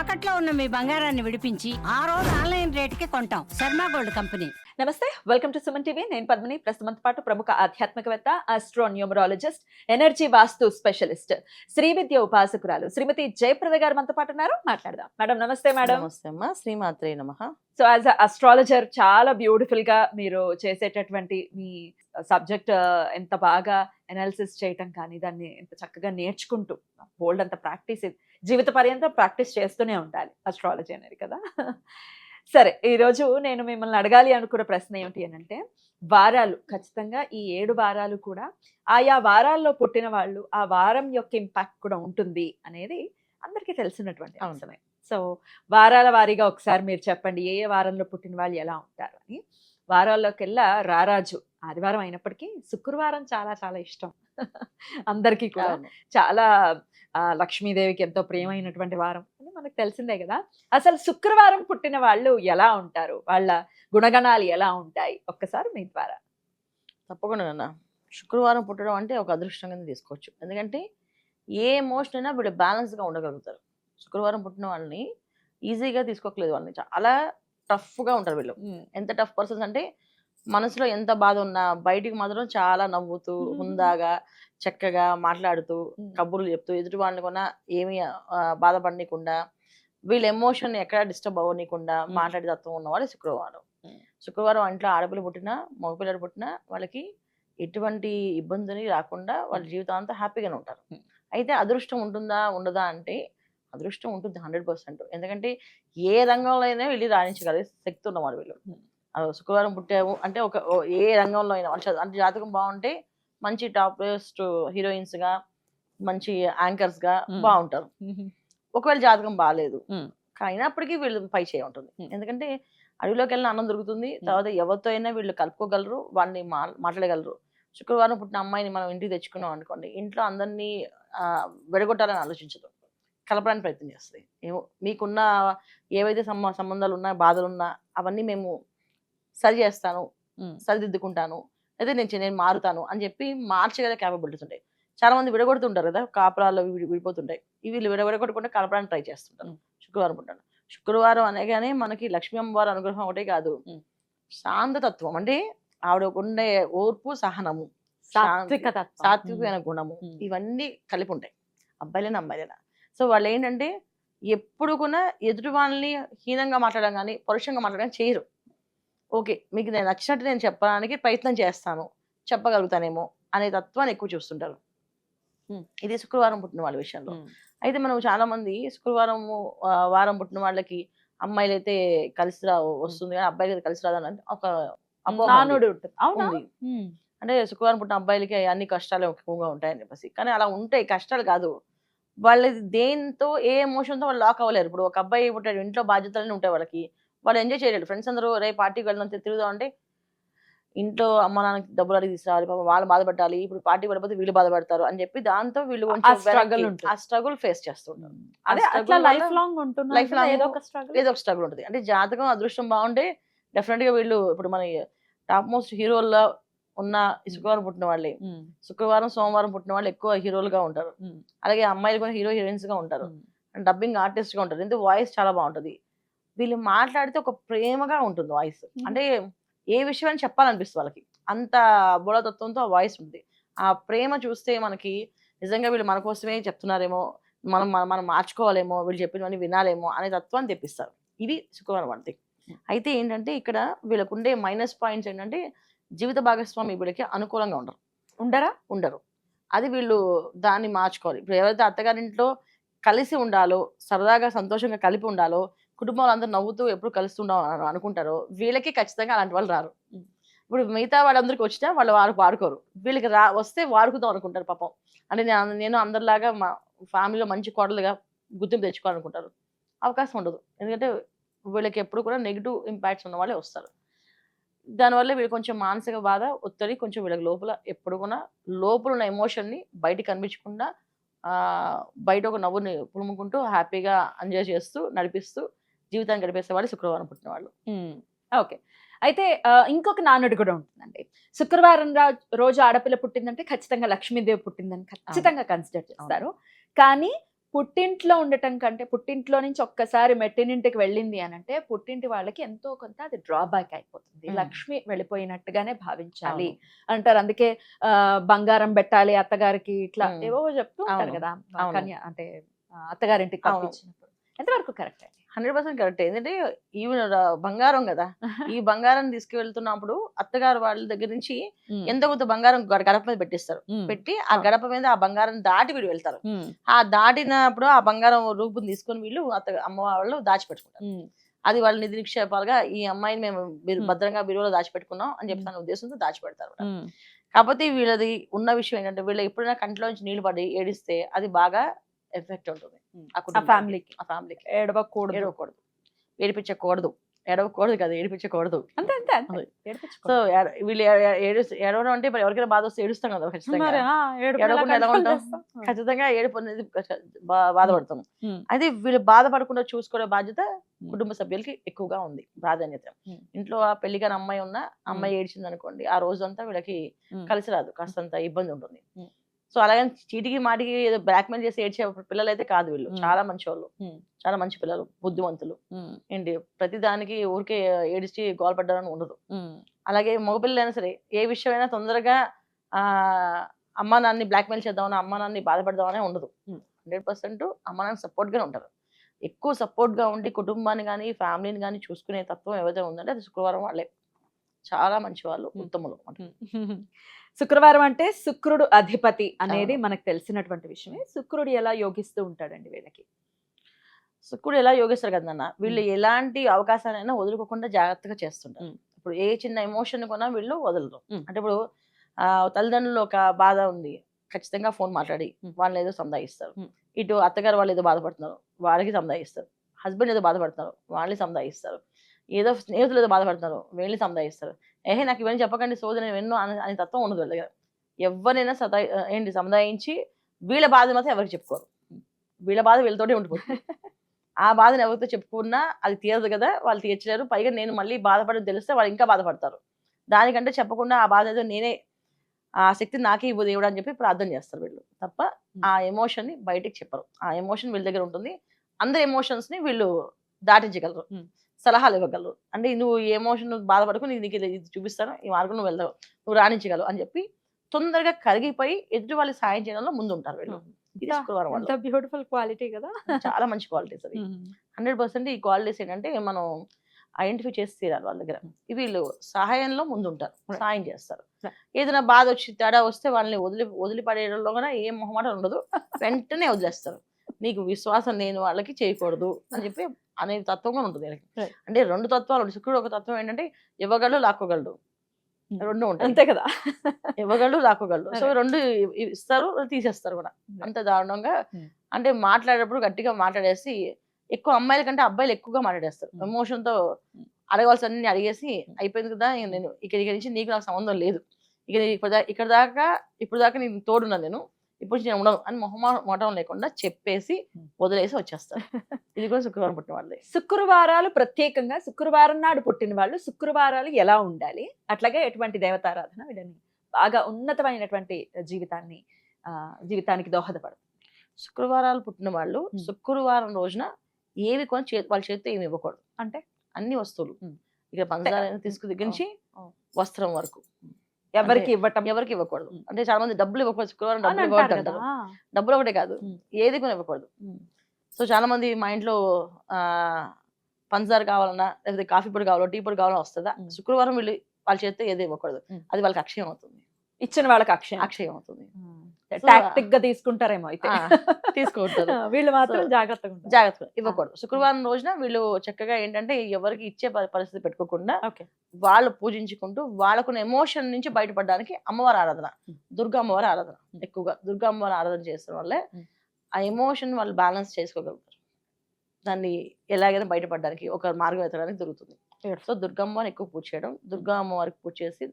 తాకట్లో ఉన్న మీ బంగారాన్ని విడిపించి ఆ రోజు ఆన్లైన్ రేటుకి కొంటాం. Sharma gold company. నమస్తే, వెల్కమ్ టు సుమన్ టీవీ. నేను పద్మిని. ప్రస్తుతంతో పాటు ప్రముఖ ఆధ్యాత్మికవేత్త, ఆస్ట్రోన్యూమరాలజిస్ట్, ఎనర్జీ వాస్తు స్పెషలిస్ట్, శ్రీ విద్య ఉపాసకురాలు శ్రీమతి జయప్రద గారు మనతో పాటు ఉన్నారు. మాట్లాడదాం. మేడం నమస్తే. మేడం నమస్తే అమ్మా, శ్రీమాత్రే నమః. సో యాజ్ అస్ట్రాలజర్ చాలా బ్యూటిఫుల్ గా మీరు చేసేటటువంటి మీ సబ్జెక్ట్ ఎంత బాగా అనాలిసిస్ చేయటం కానీ, దాన్ని ఎంత చక్కగా నేర్చుకుంటూ బోల్డ్ అంత ప్రాక్టీస్, జీవిత పర్యంతం ప్రాక్టీస్ చేస్తూనే ఉండాలి అస్ట్రాలజీ అనేది కదా. సరే, ఈరోజు నేను మిమ్మల్ని అడగాలి అనుకున్న ప్రశ్న ఏమిటి అని అంటే, వారాలు ఖచ్చితంగా ఈ 7 వారాలు కూడా ఆయా వారాల్లో పుట్టిన వాళ్ళు ఆ వారం యొక్క ఇంపాక్ట్ కూడా ఉంటుంది అనేది అందరికీ తెలిసినటువంటి అంశమే. సో వారాల వారీగా ఒకసారి మీరు చెప్పండి, ఏ వారంలో పుట్టిన వాళ్ళు ఎలా ఉంటారు అని. వారాల్లోకెల్లా రారాజు ఆదివారం అయినప్పటికీ శుక్రవారం చాలా చాలా ఇష్టం అందరికీ కూడా. చాలా లక్ష్మీదేవికి ఎంతో ప్రియమైనటువంటి వారం అని మనకు తెలిసిందే కదా. అసలు శుక్రవారం పుట్టిన వాళ్ళు ఎలా ఉంటారు, వాళ్ళ గుణగణాలు ఎలా ఉంటాయి, ఒక్కసారి మీ ద్వారా. తప్పకుండా నాన్న. శుక్రవారం పుట్టడం అంటే ఒక అదృష్టంగా తీసుకోవచ్చు. ఎందుకంటే ఏ ఎమోషన్ అయినా వీళ్ళు బ్యాలెన్స్గా ఉండగలుగుతారు. శుక్రవారం పుట్టిన వాళ్ళని ఈజీగా తీసుకోకలేదు, వాళ్ళని చాలా టఫ్గా ఉంటారు వీళ్ళు. ఎంత టఫ్ పర్సన్స్ అంటే, మనసులో ఎంత బాధ ఉన్నా బయటికి మాత్రం చాలా నవ్వుతూ, హుందాగా, చక్కగా మాట్లాడుతూ, కబుర్లు చెప్తూ, ఎదుటి వాళ్ళని కూడా ఏమీ బాధపడనీయకుండా, వీళ్ళ ఎమోషన్ ఎక్కడ డిస్టర్బ్ అవ్వనీయకుండా మాట్లాడే తత్వం ఉన్నవాడు శుక్రవారం. శుక్రవారం ఇంట్లో ఆడపిల్ల పుట్టినా మగపిల్లలు పుట్టినా వాళ్ళకి ఎటువంటి ఇబ్బందులు రాకుండా వాళ్ళ జీవితాంతా హ్యాపీగానే ఉంటారు. అయితే అదృష్టం ఉంటుందా ఉండదా అంటే, అదృష్టం ఉంటుంది 100%. ఎందుకంటే ఏ రంగంలో అయినా వెళ్ళి రాణించగలిగే శక్తి ఉన్నవారు వీళ్ళు. శుక్రవారం పుట్టాము అంటే ఏ రంగంలో అయినా అంటే జాతకం బాగుంటే మంచి టాప్ హీరోయిన్స్ గా, మంచి యాంకర్స్ గా బాగుంటారు. ఒకవేళ జాతకం బాగాలేదు అయినప్పటికీ వీళ్ళు పై చేయ ఉంటుంది. ఎందుకంటే అడవిలోకి వెళ్ళిన అన్నం దొరుకుతుంది. తర్వాత ఎవరితో అయినా వీళ్ళు కలుపుకోగలరు, వాళ్ళని మాట్లాడగలరు. శుక్రవారం పుట్టిన అమ్మాయిని మనం ఇంటికి తెచ్చుకున్నాం అనుకోండి, ఇంట్లో అందరినీ విడగొట్టాలని ఆలోచించదు, కలపడానికి ప్రయత్నం చేస్తుంది. ఏమో మీకున్న ఏవైతే సంబంధాలు ఉన్నా, బాధలు ఉన్నా అవన్నీ మేము సరి చేస్తాను, సరిదిద్దుకుంటాను, అయితే నేను మారుతాను అని చెప్పి మార్చగల క్యాపబిలిటీస్ ఉంటాయి. చాలా మంది విడగొడుతుంటారు కదా, కాపురాల్లో విడిపోతుంటాయి. వీళ్ళు విడగొట్టకుండా కలపడానికి ట్రై చేస్తుంటారు. శుక్రవారం పుట్టాను. శుక్రవారం అనగానే మనకి లక్ష్మీ అమ్మవారి అనుగ్రహం ఒకటే కాదు, శాంతతత్వం అంటే ఆవిడకుండే ఓర్పు, సహనము, సాత్వికమైన గుణము, ఇవన్నీ కలిపి ఉంటాయి అబ్బాయిలైనా అమ్మాయిలైనా. సో వాళ్ళు ఏంటంటే ఎప్పుడు కూడా ఎదుటి వాళ్ళని హీనంగా మాట్లాడడం కానీ, పరుషంగా మాట్లాడడం చేయరు. ఓకే, మీకు నేను నచ్చినట్టు నేను చెప్పడానికి ప్రయత్నం చేస్తాను, చెప్పగలుగుతానేమో అనే తత్వాన్ని ఎక్కువ చూస్తుంటారు. ఇది శుక్రవారం పుట్టిన వాళ్ళ విషయంలో. అయితే మనం చాలా మంది శుక్రవారం వారం పుట్టిన వాళ్ళకి అమ్మాయిలు అయితే కలిసి వస్తుంది కానీ అబ్బాయిలు అయితే కలిసి రాదని ఒక నానుడి ఉంటుంది. అంటే శుక్రవారం పుట్టిన అబ్బాయిలకి అన్ని కష్టాలు ఎక్కువగా ఉంటాయని చెప్పేసి. కానీ అలా ఉంటాయి, కష్టాలు కాదు. వాళ్ళది దేంతో ఏ ఎమోషన్తో వాళ్ళు లాక్ అవ్వలేరు. ఇప్పుడు ఒక అబ్బాయి పుట్టాడు, ఇంట్లో బాధ్యతలన్నీ ఉంటాయి వాళ్ళకి, వాళ్ళు ఎంజాయ్ చేయలేరు. ఫ్రెండ్స్ అందరూ రేపు పార్టీకి వెళ్దాం తిరుగుదాం అంటే ఇంట్లో అమ్మ నాన్నకి డబ్బులు అడిగి తీసుకురావాలి, పాపం వాళ్ళు బాధపడాలి, ఇప్పుడు పార్టీ పడిపోతే వీళ్ళు బాధపడతారు అని చెప్పి దాంతో వీళ్ళు ఆ స్ట్రగుల్ ఫేస్ చేస్తుంటారు. ఏదో ఒక స్ట్రగుల్ ఉంటుంది. అంటే జాతకం అదృష్టం బాగుంటే డెఫినెట్ గా వీళ్ళు ఇప్పుడు మన టాప్ మోస్ట్ హీరోల్లో ఉన్న శుక్రవారం పుట్టిన వాళ్ళే, శుక్రవారం సోమవారం పుట్టిన వాళ్ళు ఎక్కువ హీరోలుగా ఉంటారు. అలాగే అమ్మాయిలు కూడా హీరోయిన్స్ గా ఉంటారు, డబ్బింగ్ ఆర్టిస్ట్ గా ఉంటారు. ఎందుకంటే వాయిస్ చాలా బాగుంటుంది. వీళ్ళు మాట్లాడితే ఒక ప్రేమగా ఉంటుంది వాయిస్. అంటే ఏ విషయాన్ని చెప్పాలనిపిస్తుంది వాళ్ళకి, అంత బోళతత్వంతో ఆ వాయిస్ ఉంది. ఆ ప్రేమ చూస్తే మనకి నిజంగా వీళ్ళు మన కోసమే చెప్తున్నారేమో, మనం మార్చుకోవాలేమో, వీళ్ళు చెప్పినవన్నీ వినాలేమో అనే తత్వాన్ని తెప్పిస్తారు. ఇది శుక్రవారం అంటే. అయితే ఏంటంటే ఇక్కడ వీళ్ళకు ఉండే మైనస్ పాయింట్స్ ఏంటంటే, జీవిత భాగస్వామి వీళ్ళకి అనుకూలంగా ఉండరు. అది వీళ్ళు దాన్ని మార్చుకోవాలి. ఇప్పుడు ఎవరైతే అత్తగారింట్లో కలిసి ఉండాలో, సరదాగా సంతోషంగా కలిపి ఉండాలో, కుటుంబంలో అందరూ నవ్వుతూ ఎప్పుడు కలుస్తుండాలి అనుకుంటారో, వీళ్ళకి ఖచ్చితంగా అలాంటి వాళ్ళు రారు. ఇప్పుడు మిగతా వాళ్ళందరికీ వచ్చినా వాళ్ళు వాడుకోరు, వీళ్ళకి వస్తే వాడుకుందాం అనుకుంటారు పాపం. అంటే నేను అందరిలాగా మా ఫ్యామిలీలో మంచి కోడలుగా గుర్తింపు తెచ్చుకోవాలనుకుంటారు. అవకాశం ఉండదు. ఎందుకంటే వీళ్ళకి ఎప్పుడు కూడా నెగిటివ్ ఇంపాక్ట్స్ ఉన్న వాళ్ళే వస్తారు. దానివల్ల వీళ్ళు కొంచెం మానసిక బాధ, ఒత్తిడి కొంచెం వీళ్ళకి లోపల ఎప్పుడు కూడా లోపల ఉన్న ఎమోషన్ని బయటికి కనిపించకుండా బయట ఒక నవ్వుని పులుముకుంటూ హ్యాపీగా ఎంజాయ్ చేస్తూ నడిపిస్తూ జీవితాన్ని గడిపేసే వాళ్ళు శుక్రవారం పుట్టిన వాళ్ళు. ఓకే, అయితే ఇంకొక నానుడి కూడా ఉంటుందండి. శుక్రవారం రోజు ఆడపిల్ల పుట్టిందంటే ఖచ్చితంగా లక్ష్మీదేవి పుట్టిందని ఖచ్చితంగా కన్సిడర్ చేస్తారు. కానీ పుట్టింట్లో ఉండటం కంటే పుట్టింట్లో నుంచి ఒక్కసారి మెట్టినింటికి వెళ్ళింది అని అంటే పుట్టింటి వాళ్ళకి ఎంతో కొంత అది డ్రాబ్యాక్ అయిపోతుంది. లక్ష్మి వెళ్ళిపోయినట్టుగానే భావించాలి అంటారు. అందుకే బంగారం పెట్టాలి అత్తగారికి ఇట్లా ఏవో చెప్తూ ఉంటారు కదా కన్య అంటే అత్తగారింటికి పంపించినప్పుడు. ఎంతవరకు కరెక్ట్ అండి? 100% కరెక్ట్. ఏంటంటే ఈవెన్ బంగారం కదా, ఈ బంగారం తీసుకువెళ్తున్నప్పుడు అత్తగారు వాళ్ళ దగ్గర నుంచి ఎంతో కొంత బంగారం గడప మీద పెట్టిస్తారు. పెట్టి ఆ గడప మీద ఆ బంగారం దాటి వీళ్ళు వెళ్తారు. ఆ దాటినప్పుడు ఆ బంగారం రూపం తీసుకొని వీళ్ళు అమ్మ వాళ్ళు దాచిపెట్టుకుంటారు. అది వాళ్ళ నిధి నిక్షేపాలుగా ఈ అమ్మాయిని మేము భద్రంగా బిరువులో దాచిపెట్టుకున్నాం అని చెప్పి తన ఉద్దేశంతో దాచిపెడతారు. కాకపోతే వీళ్ళది ఉన్న విషయం ఏంటంటే వీళ్ళు ఎప్పుడైనా కంటిలోంచి నీళ్లు పడి ఏడిస్తే అది బాగా ఎఫెక్ట్ ఉంటుంది ఆ ఫ్యామిలీకి. ఏడవకూడదు, ఏడవకూడదు కదా, ఏడిపించకూడదు. అంతే అంతే సో వీళ్ళు ఏడవడం అంటే ఎవరికైనా బాధ వస్తే ఏడుస్తాం కదా, ఖచ్చితంగా ఏడవకుండా ఎలా ఉంటాం, ఖచ్చితంగా ఏడుపు అనేది బాధపడతాం. అయితే వీళ్ళు బాధపడకుండా చూసుకునే బాధ్యత కుటుంబ సభ్యులకి ఎక్కువగా ఉంది, ప్రాధాన్యత. ఇంట్లో ఆ పెళ్లిగాని అమ్మాయి ఉన్న అమ్మాయి ఏడ్చింది అనుకోండి, ఆ రోజంతా వీళ్ళకి కలిసి రాదు, కాస్తంత ఇబ్బంది ఉంటుంది. సో అలాగని చీటికి మాటికి ఏదో బ్లాక్మెయిల్ చేసి ఏడ్చే పిల్లలు అయితే కాదు వీళ్ళు. చాలా మంచి వాళ్ళు, చాలా మంచి పిల్లలు, బుద్ధివంతులు. ఏంటి ప్రతి దానికి ఊరికే ఏడిచి గోల్పడ్డారని ఉండదు. అలాగే మగపిల్లలైనా సరే ఏ విషయమైనా తొందరగా అమ్మా నాన్ని బ్లాక్మెయిల్ చేద్దామని, అమ్మా నాన్ని బాధపడదామనే ఉండదు. 100% అమ్మా నాన్న సపోర్ట్ గానే ఉంటారు. ఎక్కువ సపోర్ట్ గా ఉండి కుటుంబాన్ని కానీ ఫ్యామిలీని కానీ చూసుకునే తత్వం ఏవైతే ఉందంటే అది శుక్రవారం వాళ్ళే. చాలా మంచి వాళ్ళు, ఉత్తములు. శుక్రవారం అంటే శుక్రుడు అధిపతి అనేది మనకు తెలిసినటువంటి విషయమే. శుక్రుడు ఎలా యోగిస్తూ ఉంటాడండి వీళ్ళకి? శుక్రుడు ఎలా యోగిస్తారు కదన్న, వీళ్ళు ఎలాంటి అవకాశాలైనా వదులుకోకుండా జాగ్రత్తగా చేస్తుంటారు. ఇప్పుడు ఏ చిన్న ఎమోషన్ కొన్నా వీళ్ళు వదలరు. అంటే ఇప్పుడు తల్లిదండ్రులు ఒక బాధ ఉంది, ఖచ్చితంగా ఫోన్ మాట్లాడి వాళ్ళని ఏదో సందాయిస్తారు. ఇటు అత్తగారు వాళ్ళు ఏదో బాధపడుతున్నారు, వాళ్ళకి సందాయిస్తారు. హస్బెండ్ ఏదో బాధపడుతున్నారు, వాళ్ళని సందాయిస్తారు. ఏదో స్నేహితులు ఏదో బాధపడుతున్నారు, వీళ్ళని సందాయిస్తారు. నాకు ఇవన్నీ చెప్పకండి సోదరు నేను ఎన్నో అని తత్వం ఉండదు వీళ్ళ దగ్గర. ఎవరినైనా సముదాయించి వీళ్ళ బాధ మాత్రం ఎవరికి చెప్పుకోరు. వీళ్ళ బాధ వీళ్ళతోనే ఉండిపోతుంది. ఆ బాధను ఎవరితో చెప్పుకున్నా అది తీరదు కదా, వాళ్ళు తీర్చలేరు. పైగా నేను మళ్ళీ బాధపడని తెలిస్తే వాళ్ళు ఇంకా బాధపడతారు. దానికంటే చెప్పకుండా ఆ బాధ ఏదో నేనే, ఆ శక్తి నాకే ఇవ్వు దేవుడు అని చెప్పి ప్రార్థన చేస్తారు వీళ్ళు. తప్ప ఆ ఎమోషన్ ని బయటికి చెప్పరు. ఆ ఎమోషన్ వీళ్ళ దగ్గర ఉంటుంది. అందరి ఎమోషన్స్ ని వీళ్ళు దాటించగలరు, సలహాలు ఇవ్వగలరు. అంటే నువ్వు ఈ ఎమోషన్ బాధపడకు, నీకు ఇది చూపిస్తాను, ఈ మార్గం నువ్వు వెళ్తావు, నువ్వు రాణించగలవు అని చెప్పి తొందరగా కరిగిపోయి ఎదుటి వాళ్ళకి సాయం చేయడంలో ముందు ఉంటారు వీళ్ళు. ఇది శుక్రవారం వాళ్ళు. బ్యూటిఫుల్ క్వాలిటీ కదా, చాలా మంచి క్వాలిటీస్ అవి. 100% ఈ క్వాలిటీస్ ఏంటంటే మనం ఐడెంటిఫై చేసి తీరాలి వాళ్ళ దగ్గర. వీళ్ళు సహాయంలో ముందుంటారు, సాయం చేస్తారు. ఏదైనా బాధ వచ్చి తేడా వస్తే వాళ్ళని వదిలిపడేయడంలో కూడా ఏం మొహమాట ఉండదు, వెంటనే వదిలేస్తారు. నీకు విశ్వాసం నేను వాళ్ళకి చేయకూడదు అని చెప్పి అనే తత్వంగా ఉంటుంది. అంటే రెండు తత్వాలు. శుక్రుడు ఒక తత్వం ఏంటంటే ఇవ్వగలడు, లాక్కోగలడు, రెండు ఉంటాయి అంతే కదా. ఇవ్వగలడు, లాక్కోగలడు. సో రెండు ఇస్తారు, తీసేస్తారు కూడా అంత దారుణంగా. అంటే మాట్లాడేటప్పుడు గట్టిగా మాట్లాడేసి, ఎక్కువ అమ్మాయిల కంటే అబ్బాయిలు ఎక్కువగా మాట్లాడేస్తారు. ఎమోషన్ తో అడగవలసి అడిగేసి అయిపోయింది కదా, నేను ఇక్కడి నుంచి నీకు నాకు సంబంధం లేదు, ఇక్కడ దాకా నేను తోడున్నా, నేను ఇప్పుడు నేను ఉండను అని మొహమాటం లేకుండా చెప్పేసి వదిలేసి వచ్చేస్తారు. ఇది కూడా శుక్రవారం పుట్టిన వాళ్ళే. శుక్రవారాలు ప్రత్యేకంగా శుక్రవారం నాడు పుట్టిన వాళ్ళు శుక్రవారాలు ఎలా ఉండాలి, అట్లాగే ఎటువంటి దేవతారాధన వీళ్ళని బాగా ఉన్నతమైనటువంటి జీవితానికి దోహదపడదు? శుక్రవారాలు పుట్టిన వాళ్ళు శుక్రవారం రోజున ఏవి కొని వాళ్ళ చేతితో ఏమి ఇవ్వకూడదు. అంటే అన్ని వస్తువులు, ఇక పంచదార తీసుకు దగ్గర నుంచి వస్త్రం వరకు ఎవరికి ఇవ్వకూడదు. అంటే చాలా మంది డబ్బులు ఇవ్వకూడదు, శుక్రవారం డబ్బులు ఇవ్వకూడదు అంటారు. డబ్బులు ఒకటే కాదు, ఏది కూడా ఇవ్వకూడదు. సో చాలా మంది మా ఇంట్లో పంచదార కావాలన్నా, లేకపోతే కాఫీ పొడి కావాలో, టీ పొడి కావాలన్నా వస్తుందా, శుక్రవారం వీళ్ళు వాళ్ళ చేతితో ఏది ఇవ్వకూడదు. అది వాళ్ళకి అక్షయం అవుతుంది, ఇచ్చిన వాళ్ళకి అక్షయం అవుతుంది. టాక్టిక్ గా తీసుకుంటారేమో అయితే, తీసుకుంటారు. వీళ్ళు మాత్రం జాగ్రత్తగా ఇవ్వకూడదు. శుక్రవారం రోజున వీళ్ళు చక్కగా ఏంటంటే ఎవరికి ఇచ్చే పరిస్థితి పెట్టుకోకుండా వాళ్ళు పూజించుకుంటూ వాళ్ళకున్న ఎమోషన్ నుంచి బయటపడడానికి అమ్మవారి ఆరాధన, దుర్గా అమ్మవారి ఆరాధన, ఎక్కువగా దుర్గా అమ్మవారి ఆరాధన చేసిన వాళ్ళే ఆ ఎమోషన్ వాళ్ళు బ్యాలెన్స్ చేసుకోగలుగుతారు. దాన్ని ఎలాగైనా బయటపడడానికి ఒక మార్గం ఎత్తడానికి దొరుకుతుంది. సో దుర్గమ్మని ఎక్కువ పూజ చేయడం, దుర్గా అమ్మవారికి పూజ చేసి,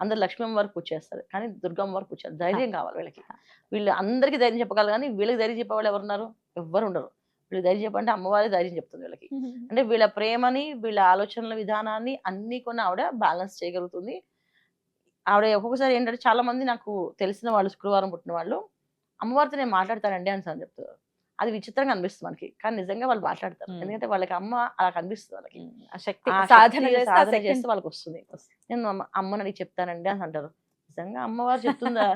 అందరు లక్ష్మీ అమ్మవారికి పూజ చేస్తారు, కానీ దుర్గా అమ్మవారికి పూజ చేస్తారు. ధైర్యం కావాలి వీళ్ళకి. వీళ్ళు అందరికీ ధైర్యం చెప్పగలరు, కానీ వీళ్ళకి ధైర్యం చెప్పేవాళ్ళు ఎవరున్నారు? ఎవ్వరు ఉండరు. వీళ్ళు ధైర్యం చెప్పంటే అమ్మవారి ధైర్యం చెప్తుంది వీళ్ళకి. అంటే వీళ్ళ ప్రేమని, వీళ్ళ ఆలోచనల విధానాన్ని అన్ని కొన్ని ఆవిడ బ్యాలెన్స్ చేయగలుగుతుంది. ఆవిడ ఒక్కొక్కసారి ఏంటంటే చాలా మంది నాకు తెలిసిన వాళ్ళు శుక్రవారం పుట్టిన వాళ్ళు అమ్మవారితో నేను మాట్లాడతానండి అని చెప్తారు. అది విచిత్రంగా అనిపిస్తుంది మనకి, కానీ నిజంగా వాళ్ళు మాట్లాడతారు. ఎందుకంటే వాళ్ళకి అమ్మ అలా కనిపిస్తుంది వాళ్ళకి. ఆ శక్తి ఆ సాధన శక్తి చేస్తే ఆ సాధన శక్తిని చేస్తే వాళ్ళకి వస్తుంది. నేను అమ్మని అడిగి చెప్తానండి అని అంటారు. నిజంగా అమ్మవారు చెప్తుందా?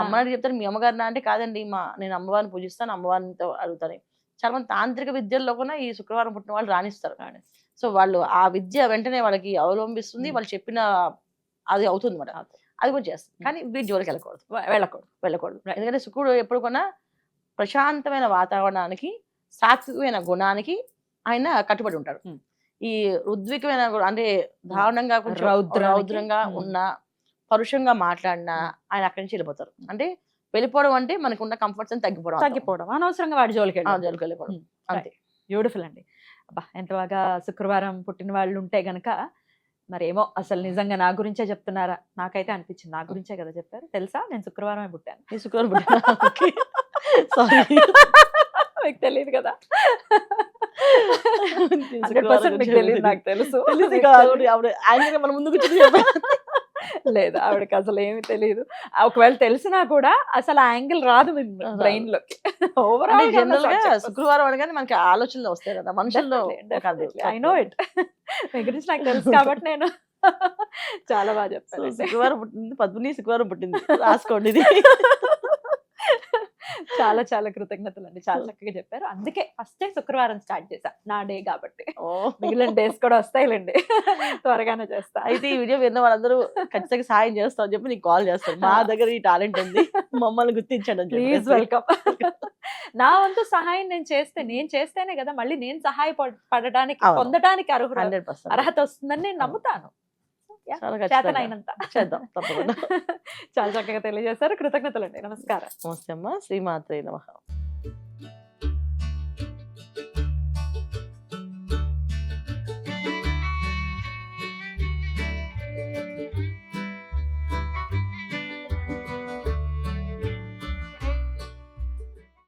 అమ్మని అడిగి చెప్తాను. మీ అమ్మగారినా అంటే కాదండి, నేను అమ్మవారిని పూజిస్తాను, అమ్మవారితో అడుగుతాను. చాలా మంది తాంత్రిక విద్యల్లో కూడా ఈ శుక్రవారం పుట్టిన వాళ్ళు రాణిస్తారు. సో వాళ్ళు ఆ విద్య వెంటనే వాళ్ళకి అవలంబిస్తుంది, వాళ్ళు చెప్పిన అది అవుతుంది మాట, అది కూడా చేస్తుంది. కానీ వీటి జోలికి వెళ్ళకూడదు, వెళ్ళకూడదు. ఎందుకంటే శుక్రుడు ఎప్పుడు కూడా ప్రశాంతమైన వాతావరణానికి, సాత్వికమైన గుణానికి ఆయన కట్టుబడి ఉంటాడు. ఈ రుద్వికమైన అంటే దారుణంగా కొంచెం రౌద్రంగా ఉన్న, పరుషంగా మాట్లాడినా ఆయన అక్కడి నుంచి వెళ్ళిపోతారు. అంటే వెళ్ళిపోవడం అంటే మనకు ఉన్న కంఫర్ట్స్ అని తగ్గిపోవడం, అనవసరంగా వాడి జోలికి వెళ్ళిపోవడం అంతే. బ్యూటిఫుల్ అండి. అబ్బా ఎంత బాగా శుక్రవారం పుట్టిన వాళ్ళు ఉంటే గనక మరేమో అసలు నిజంగా నా గురించే చెప్తున్నారా నాకైతే అనిపించింది. నా గురించే కదా చెప్పారు. తెలుసా నేను శుక్రవారమే పుట్టాను. ఈ శుక్రవారం సారీ మీకు తెలియదు కదా. నాకు తెలుసు. మన ముందుకు లేదు ఆవిడకి అసలు ఏమి తెలియదు. ఒకవేళ తెలిసినా కూడా అసలు ఆ యాంగిల్ రాదు బ్రెయిన్ లోకి. ఓవరాల్ జనరల్ గా శుక్రవారం అనగానే మనకి ఆలోచనలు వస్తాయి కదా మనుషుల్లో. I know it. మీ గురించి నాకు తెలుసు కాబట్టి నేను చాలా బాగా చెప్తాను. శుక్రవారం పుట్టింది పద్మిని, శుక్రవారం పుట్టింది, రాసుకోండి ఇది. చాలా చాలా కృతజ్ఞతలు అండి, చాలా చక్కగా చెప్పారు. అందుకే ఫస్ట్ శుక్రవారం స్టార్ట్ చేశా, నా డే కాబట్టి. మిగిలిన డేస్ కూడా వస్తాయిలేండి, త్వరగానే చేస్తా. అయితే ఈ వీడియో విన్న వాళ్ళందరూ ఖచ్చితంగా సాయం చేస్తాం అని చెప్పి నీకు కాల్ చేస్తాను. మా దగ్గర ఈ టాలెంట్ ఉంది, మమ్మల్ని గుర్తించండి. Please welcome. నా వంతు సహాయం నేను చేస్తేనే కదా మళ్ళీ నేను సహాయపడడానికి, పొందడానికి అర్హత వస్తుందని నేను నమ్ముతాను. చేతనైనంత చేద్దాం తప్పకుండా. చాలా చక్కగా తెలియజేశారు. కృతజ్ఞతలు అండి. నమస్కారం. నమస్తే అమ్మ. శ్రీమాత్రే నమః.